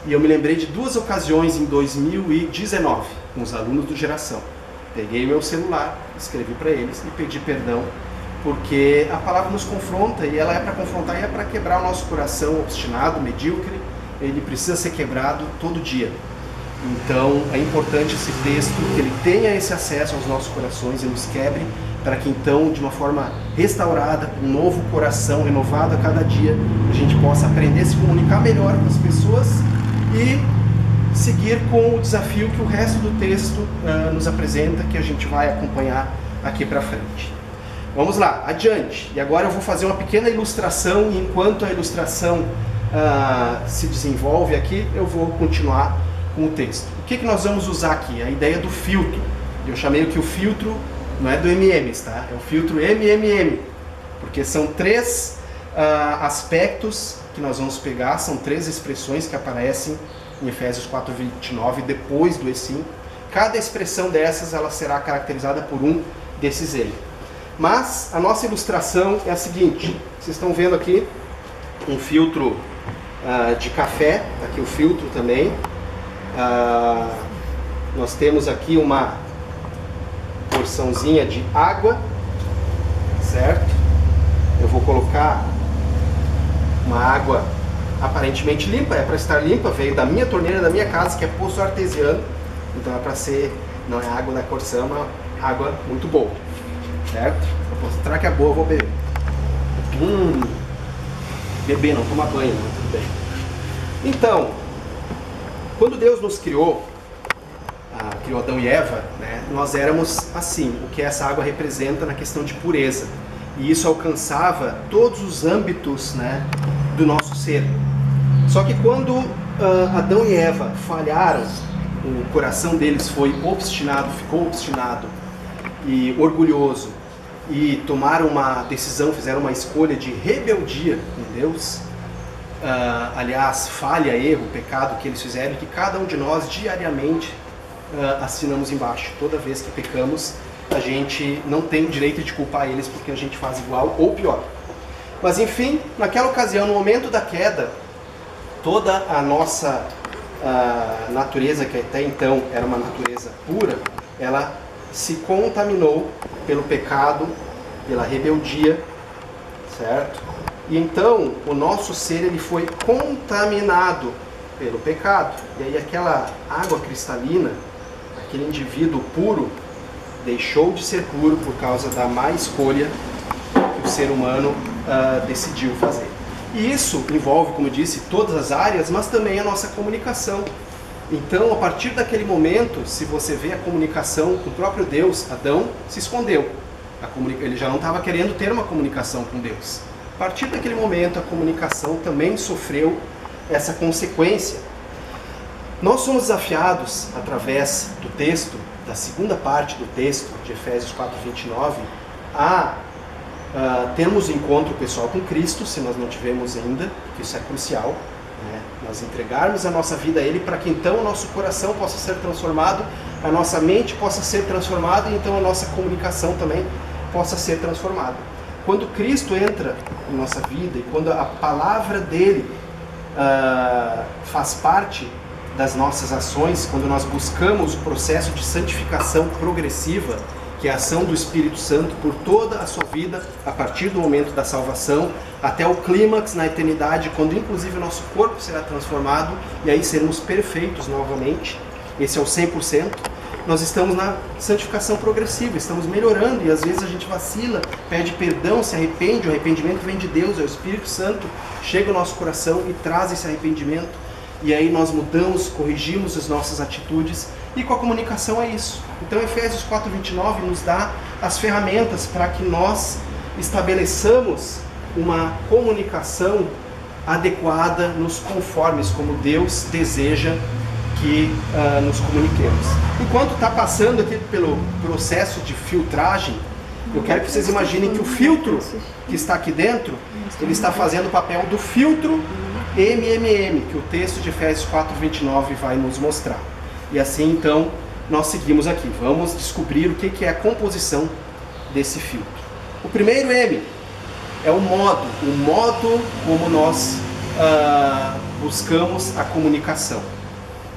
e eu me lembrei de duas ocasiões em 2019, com os alunos do Geração. Peguei meu celular, escrevi para eles e pedi perdão, porque a palavra nos confronta e ela é para confrontar e é para quebrar o nosso coração obstinado, medíocre. Ele precisa ser quebrado todo dia. Então é importante esse texto, que ele tenha esse acesso aos nossos corações e nos quebre para que então, de uma forma restaurada, com um novo coração renovado a cada dia, a gente possa aprender a se comunicar melhor com as pessoas e seguir com o desafio que o resto do texto nos apresenta, que a gente vai acompanhar aqui para frente. Vamos lá, adiante. E agora eu vou fazer uma pequena ilustração, e enquanto a ilustração se desenvolve aqui, eu vou continuar com o texto. O que nós vamos usar aqui? A ideia do filtro. Eu chamei aqui o filtro, não é do M&M's, tá? É o filtro MMM, porque são 3 aspectos que nós vamos pegar, são 3 expressões que aparecem em Efésios 4:29, depois do E5. Cada expressão dessas, ela será caracterizada por um desses M. Mas a nossa ilustração é a seguinte: vocês estão vendo aqui um filtro de café, aqui o filtro também. Nós temos aqui uma porçãozinha de água, certo? Eu vou colocar uma água aparentemente limpa, é para estar limpa, veio da minha torneira da minha casa, que é poço artesiano, então é para ser, não é água da Corsã, é uma água muito boa, certo? Vou mostrar que é boa, eu vou beber. Beber não, tomar banho, não, tudo bem. Então, quando Deus nos criou Adão e Eva, né, nós éramos assim, o que essa água representa na questão de pureza. E isso alcançava todos os âmbitos, né, do nosso ser. Só que quando Adão e Eva falharam, o coração deles ficou obstinado e orgulhoso, e tomaram uma decisão, fizeram uma escolha de rebeldia com Deus. Aliás, falha, erro, pecado que eles fizeram, que cada um de nós diariamente assinamos embaixo. Toda vez que pecamos, a gente não tem o direito de culpar eles porque a gente faz igual ou pior. Mas enfim, naquela ocasião, no momento da queda, toda a nossa natureza, que até então era uma natureza pura, ela se contaminou pelo pecado, pela rebeldia, certo? E então o nosso ser ele foi contaminado pelo pecado. E aí aquela água cristalina, aquele indivíduo puro, deixou de ser puro por causa da má escolha que o ser humano decidiu fazer. E isso envolve, como eu disse, todas as áreas, mas também a nossa comunicação. Então, a partir daquele momento, se você vê a comunicação com o próprio Deus, Adão se escondeu. Ele já não estava querendo ter uma comunicação com Deus. A partir daquele momento, a comunicação também sofreu essa consequência. Nós somos desafiados, através do texto, da segunda parte do texto, de Efésios 4:29, a termos encontro pessoal com Cristo, se nós não tivemos ainda, que isso é crucial, né? Nós entregarmos a nossa vida a Ele, para que então o nosso coração possa ser transformado, a nossa mente possa ser transformada, e então a nossa comunicação também possa ser transformada. Quando Cristo entra em nossa vida, e quando a palavra dEle faz parte das nossas ações, quando nós buscamos o processo de santificação progressiva, que é a ação do Espírito Santo por toda a sua vida, a partir do momento da salvação, até o clímax na eternidade, quando inclusive o nosso corpo será transformado, e aí seremos perfeitos novamente, esse é o 100%, nós estamos na santificação progressiva, estamos melhorando, e às vezes a gente vacila, pede perdão, se arrepende, o arrependimento vem de Deus, é o Espírito Santo, chega ao nosso coração e traz esse arrependimento, e aí nós mudamos, corrigimos as nossas atitudes, e com a comunicação é isso. Então Efésios 4:29 nos dá as ferramentas para que nós estabeleçamos uma comunicação adequada nos conformes, como Deus deseja que nos comuniquemos. Enquanto está passando aqui pelo processo de filtragem, eu quero que vocês imaginem que o filtro que está aqui dentro, ele está fazendo o papel do filtro MMM, que o texto de Efésios 4:29 vai nos mostrar. E assim, então, nós seguimos aqui. Vamos descobrir o que é a composição desse filtro. O primeiro M é o modo como nós buscamos a comunicação.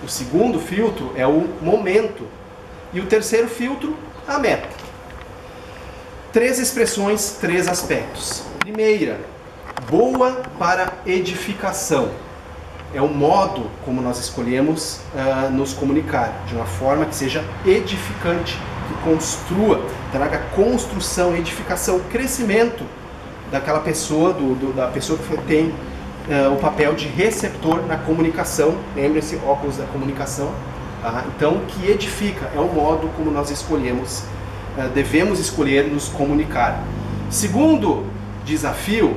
O segundo filtro é o momento. E o terceiro filtro, a meta. 3 expressões, 3 aspectos. Primeira, boa para edificação. É o modo como nós escolhemos nos comunicar, de uma forma que seja edificante, que construa, traga construção, edificação, crescimento daquela pessoa, da pessoa que tem o papel de receptor na comunicação. Lembre-se, óculos da comunicação. Tá? Então, que edifica é o modo como nós escolhemos, devemos escolher nos comunicar. Segundo desafio,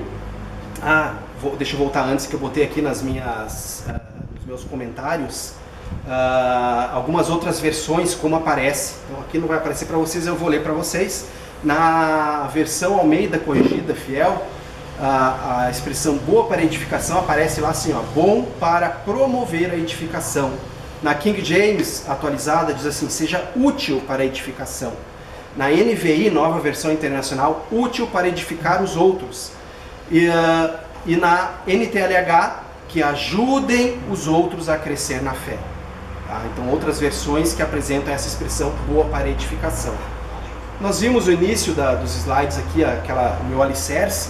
deixa eu voltar antes, que eu botei aqui nos meus comentários, algumas outras versões como aparece. Então aqui não vai aparecer para vocês, eu vou ler para vocês. Na versão Almeida Corrigida Fiel, a expressão boa para edificação aparece lá assim, ó, bom para promover a edificação. Na King James atualizada diz assim, seja útil para a edificação. Na NVI, Nova Versão Internacional, útil para edificar os outros. E na NTLH, que ajudem os outros a crescer na fé. Tá? Então, outras versões que apresentam essa expressão boa para edificação. Nós vimos o início dos slides aqui, o meu alicerce.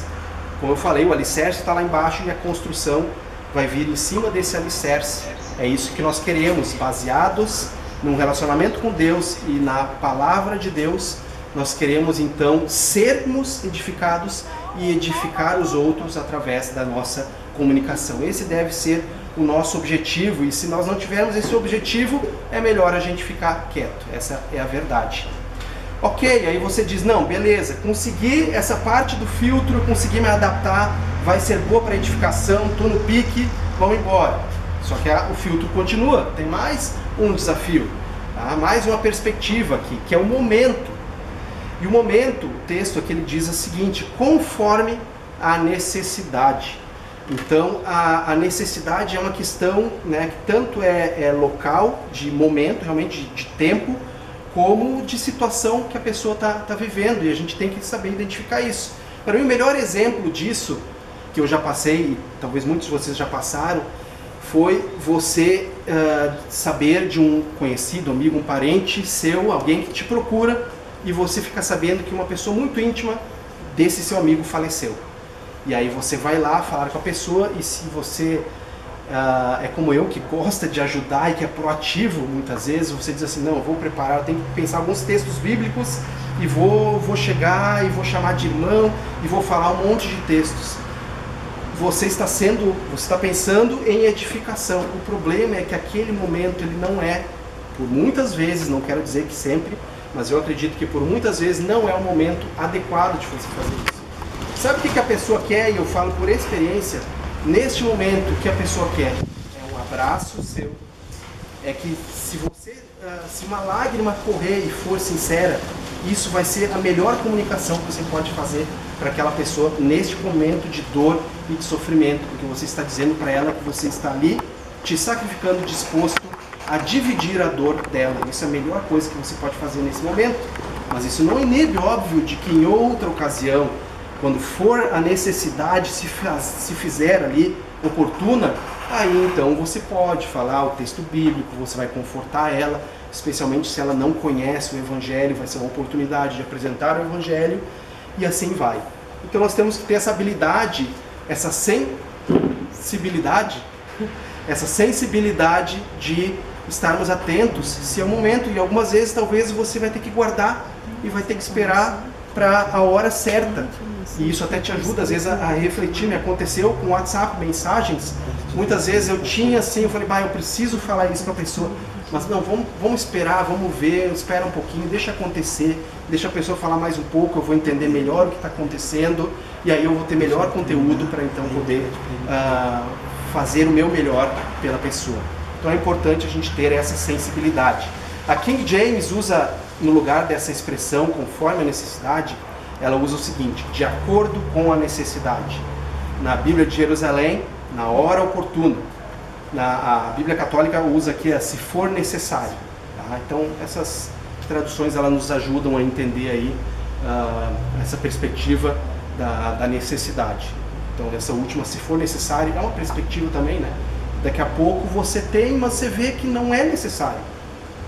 Como eu falei, o alicerce está lá embaixo e a construção vai vir em cima desse alicerce. É isso que nós queremos, baseados num relacionamento com Deus e na palavra de Deus. Nós queremos então sermos edificados e edificar os outros através da nossa comunicação. Esse deve ser o nosso objetivo, e se nós não tivermos esse objetivo, é melhor a gente ficar quieto. Essa é a verdade. Ok, aí você diz, não, beleza, consegui essa parte do filtro, consegui me adaptar, vai ser boa para edificação, estou no pique, vamos embora. Só que o filtro continua, tem mais um desafio, tá? Mais uma perspectiva aqui, que é o momento. E o momento, o texto aqui ele diz o seguinte, conforme a necessidade. Então, a necessidade é uma questão, né, que tanto é local, de momento, realmente de tempo, como de situação que a pessoa está vivendo, e a gente tem que saber identificar isso. Para mim, o melhor exemplo disso, que eu já passei, e talvez muitos de vocês já passaram, foi você saber de um conhecido, amigo, um parente seu, alguém que te procura, e você fica sabendo que uma pessoa muito íntima desse seu amigo faleceu. E aí você vai lá falar com a pessoa, e se você é como eu, que gosta de ajudar e que é proativo muitas vezes, você diz assim, não, eu vou preparar, eu tenho que pensar alguns textos bíblicos e vou chegar e vou chamar de irmão e vou falar um monte de textos. Você está pensando em edificação. O problema é que aquele momento ele não é, por muitas vezes, não quero dizer que sempre, mas eu acredito que por muitas vezes não é o momento adequado de você fazer isso. Sabe o que a pessoa quer? E eu falo por experiência, neste momento o que a pessoa quer é um abraço seu, é que se uma lágrima correr e for sincera, isso vai ser a melhor comunicação que você pode fazer para aquela pessoa neste momento de dor e de sofrimento, porque você está dizendo para ela que você está ali te sacrificando, disposto a dividir a dor dela. Isso é a melhor coisa que você pode fazer nesse momento. Mas isso não inibe, óbvio, de que em outra ocasião, quando for a necessidade se fizer ali oportuna, aí então você pode falar o texto bíblico, você vai confortar ela, especialmente se ela não conhece o Evangelho, vai ser uma oportunidade de apresentar o Evangelho, e assim vai. Então nós temos que ter essa habilidade, essa sensibilidade de estarmos atentos se é o momento, e algumas vezes talvez você vai ter que guardar e vai ter que esperar para a hora certa. E isso até te ajuda às vezes a refletir. Me aconteceu com WhatsApp, mensagens, muitas vezes eu tinha assim, eu falei, eu preciso falar isso para a pessoa, mas não, vamos esperar, vamos ver, espera um pouquinho, deixa acontecer, deixa a pessoa falar mais um pouco, eu vou entender melhor o que está acontecendo, e aí eu vou ter melhor conteúdo para então poder fazer o meu melhor pela pessoa. Então é importante a gente ter essa sensibilidade. A King James usa, no lugar dessa expressão, conforme a necessidade, ela usa o seguinte, de acordo com a necessidade. Na Bíblia de Jerusalém, na hora oportuna. A Bíblia Católica usa aqui se for necessário. Tá? Então essas traduções elas nos ajudam a entender aí essa perspectiva da necessidade. Então essa última, se for necessário, é uma perspectiva também, né? Daqui a pouco você tem, mas você vê que não é necessário.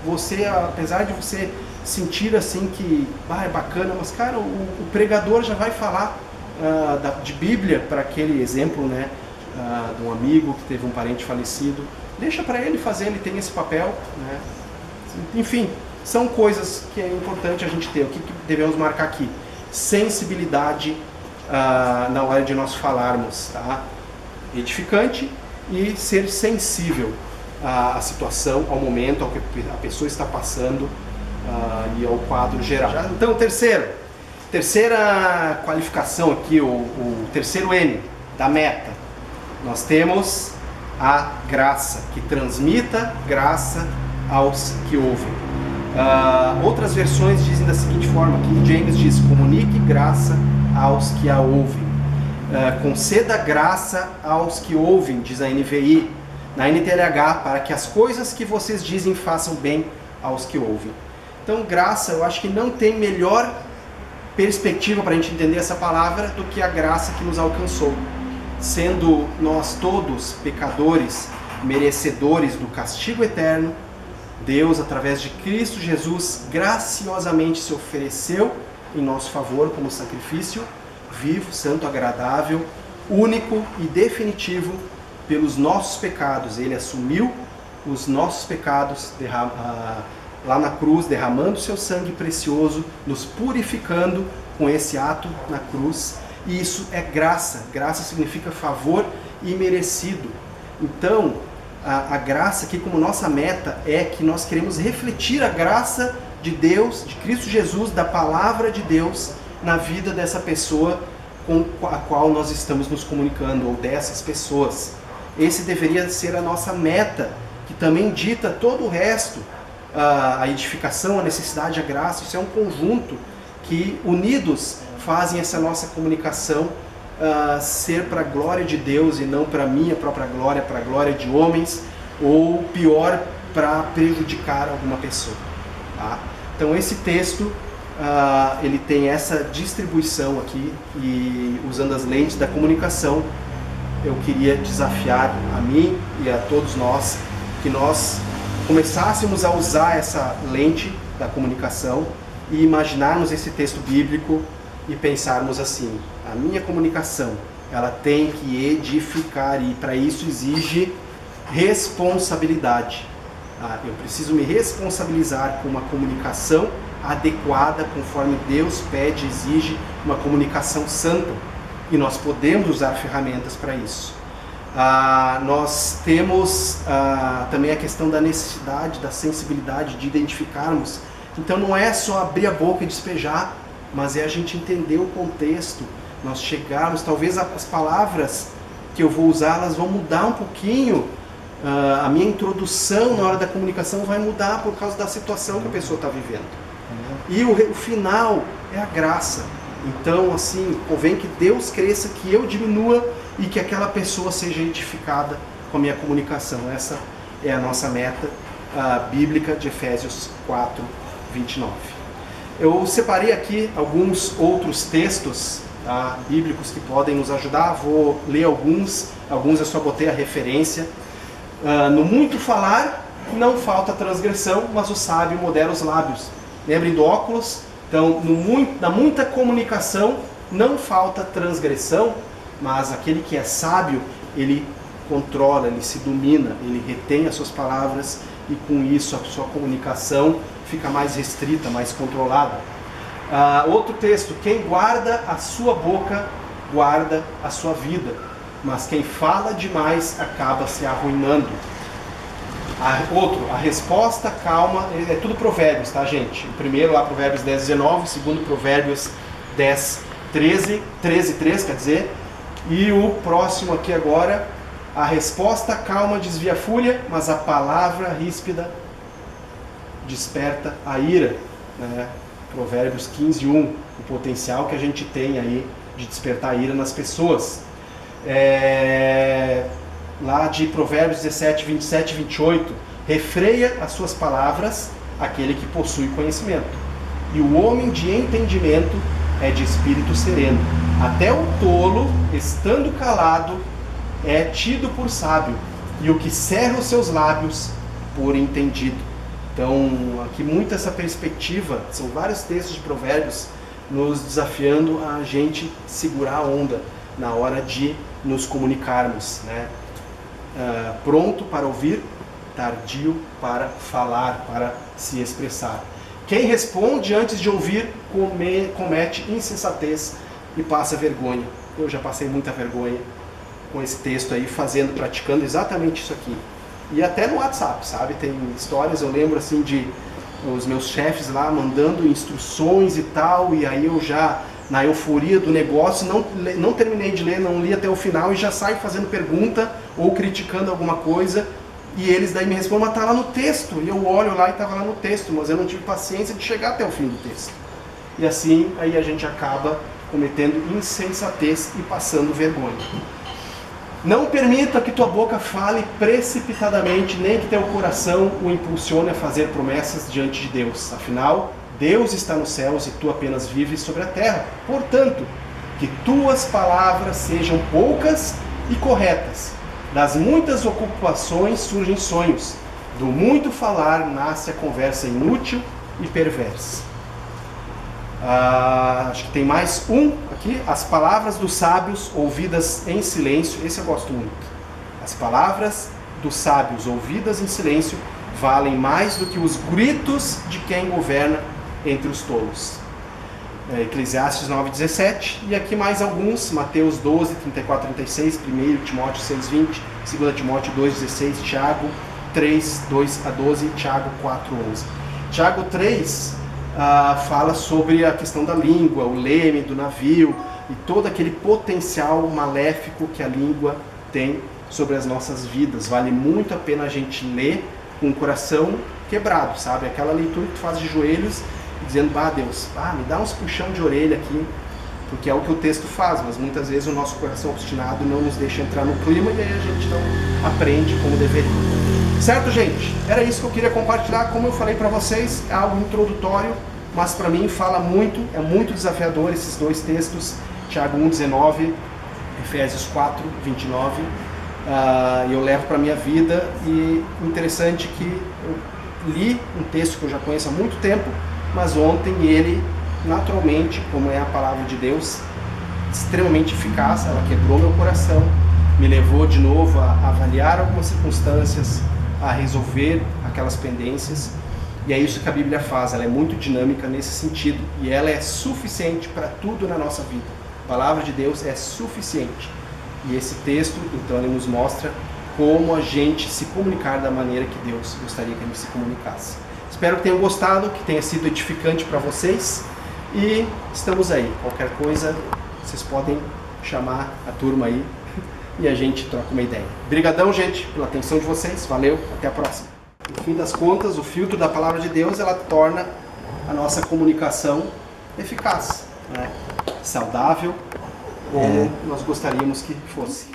Você, apesar de você sentir assim que é bacana, mas cara, o pregador já vai falar de Bíblia para aquele exemplo, né, de um amigo que teve um parente falecido. Deixa para ele fazer, ele tem esse papel, né? Enfim, São coisas que é importante a gente ter. O que devemos marcar aqui? Sensibilidade na hora de nós falarmos, tá? Edificante e ser sensível à situação, ao momento, ao que a pessoa está passando e ao quadro geral. Então, terceira qualificação aqui, o terceiro M da meta, nós temos a graça, que transmita graça aos que ouvem. Outras versões dizem da seguinte forma, King James diz, comunique graça aos que a ouvem. Conceda graça aos que ouvem, diz a NVI, na NTLH, para que as coisas que vocês dizem façam bem aos que ouvem. Então, graça, eu acho que não tem melhor perspectiva para a gente entender essa palavra do que a graça que nos alcançou. Sendo nós todos pecadores, merecedores do castigo eterno, Deus, através de Cristo Jesus, graciosamente se ofereceu em nosso favor como sacrifício vivo, santo, agradável, único e definitivo pelos nossos pecados. Ele assumiu os nossos pecados lá na cruz, derramando seu sangue precioso, nos purificando com esse ato na cruz. E isso é graça. Graça significa favor imerecido. Então, a graça aqui como nossa meta é que nós queremos refletir a graça de Deus, de Cristo Jesus, da palavra de Deus na vida dessa pessoa com a qual nós estamos nos comunicando, ou dessas pessoas. Esse deveria ser a nossa meta, que também dita todo o resto, a edificação, a necessidade, a graça. Isso é um conjunto que, unidos, fazem essa nossa comunicação ser para a glória de Deus e não para a minha própria glória, para a glória de homens, ou pior, para prejudicar alguma pessoa. Tá? Então esse texto, ele tem essa distribuição aqui, e usando as lentes da comunicação, eu queria desafiar a mim e a todos nós, que nós começássemos a usar essa lente da comunicação e imaginarmos esse texto bíblico e pensarmos assim: a minha comunicação, ela tem que edificar, e para isso exige responsabilidade. Eu preciso me responsabilizar com uma comunicação adequada, conforme Deus pede, exige uma comunicação santa, e nós podemos usar ferramentas para isso. Nós temos também a questão da necessidade, da sensibilidade de identificarmos. Então não é só abrir a boca e despejar, mas é a gente entender o contexto, nós chegarmos, talvez as palavras que eu vou usar, elas vão mudar um pouquinho, a minha introdução na hora da comunicação vai mudar por causa da situação que a pessoa está vivendo. E o final é a graça. Então, assim, convém que Deus cresça, que eu diminua e que aquela pessoa seja edificada com a minha comunicação. Essa é a nossa meta bíblica de Efésios 4, 29. Eu separei aqui alguns outros textos bíblicos que podem nos ajudar. Vou ler alguns eu só botei a referência. No muito falar, não falta transgressão, mas o sábio modera os lábios. Lembrem do óculos? Então, na muita comunicação, não falta transgressão, mas aquele que é sábio, ele controla, ele se domina, ele retém as suas palavras, e com isso a sua comunicação fica mais restrita, mais controlada. Outro texto: quem guarda a sua boca, guarda a sua vida, mas quem fala demais acaba se arruinando. A resposta calma, é tudo provérbios, tá, gente? O primeiro lá, Provérbios 10, 19, o segundo, Provérbios 10, 13, 3, quer dizer. E o próximo aqui agora: a resposta calma desvia a fúria, mas a palavra ríspida desperta a ira, né? Provérbios 15, 1, o potencial que a gente tem aí de despertar a ira nas pessoas. Lá de Provérbios 17, 27 e 28, refreia as suas palavras aquele que possui conhecimento, e o homem de entendimento é de espírito sereno. Até o tolo, estando calado, é tido por sábio, e o que cerra os seus lábios por entendido. Então, aqui muito essa perspectiva, são vários textos de Provérbios nos desafiando a gente segurar a onda na hora de nos comunicarmos, né? Pronto para ouvir, tardio para falar, para se expressar. Quem responde antes de ouvir comete insensatez e passa vergonha. Eu já passei muita vergonha com esse texto aí, praticando exatamente isso aqui. E até no WhatsApp, sabe? Tem histórias, eu lembro assim de os meus chefes lá mandando instruções e tal, e aí eu já, na euforia do negócio, não terminei de ler, não li até o final e já saio fazendo pergunta ou criticando alguma coisa, e eles daí me respondem, mas tá lá no texto, e eu olho lá e estava lá no texto, mas eu não tive paciência de chegar até o fim do texto. E assim, aí a gente acaba cometendo insensatez e passando vergonha. Não permita que tua boca fale precipitadamente, nem que teu coração o impulsione a fazer promessas diante de Deus. Afinal, Deus está nos céus e tu apenas vives sobre a terra. Portanto, que tuas palavras sejam poucas e corretas. Das muitas ocupações surgem sonhos. Do muito falar nasce a conversa inútil e perversa. Acho que tem mais um aqui. As palavras dos sábios ouvidas em silêncio. Esse eu gosto muito. As palavras dos sábios ouvidas em silêncio valem mais do que os gritos de quem governa entre os tolos. Eclesiastes 9:17. E aqui mais alguns. Mateus 12, 34, 36. 1 Timóteo 6, 20. 2 Timóteo 2, 16. Tiago 3, 2 a 12. E Tiago 4, 11. Tiago 3... fala sobre a questão da língua, o leme do navio e todo aquele potencial maléfico que a língua tem sobre as nossas vidas. Vale muito a pena a gente ler com o coração quebrado, sabe? Aquela leitura que tu faz de joelhos, dizendo, Deus, me dá uns puxão de orelha aqui, porque é o que o texto faz, mas muitas vezes o nosso coração obstinado não nos deixa entrar no clima e aí a gente não aprende como deveria. Certo, gente? Era isso que eu queria compartilhar. Como eu falei para vocês, é algo introdutório, mas para mim fala muito, é muito desafiador esses dois textos, Tiago 1:19, Efésios 4:29, eu levo para a minha vida. E interessante que eu li um texto que eu já conheço há muito tempo, mas ontem ele, naturalmente, como é a palavra de Deus, extremamente eficaz, ela quebrou meu coração, me levou de novo a avaliar algumas circunstâncias, a resolver aquelas pendências, e é isso que a Bíblia faz. Ela é muito dinâmica nesse sentido, e ela é suficiente para tudo na nossa vida. A palavra de Deus é suficiente, e esse texto, então, ele nos mostra como a gente se comunicar da maneira que Deus gostaria que a gente se comunicasse. Espero que tenham gostado, que tenha sido edificante para vocês, e estamos aí. Qualquer coisa, vocês podem chamar a turma aí, e a gente troca uma ideia. Obrigadão, gente, pela atenção de vocês. Valeu, até a próxima. No fim das contas, o filtro da palavra de Deus, ela torna a nossa comunicação eficaz, né? Saudável, como nós gostaríamos que fosse.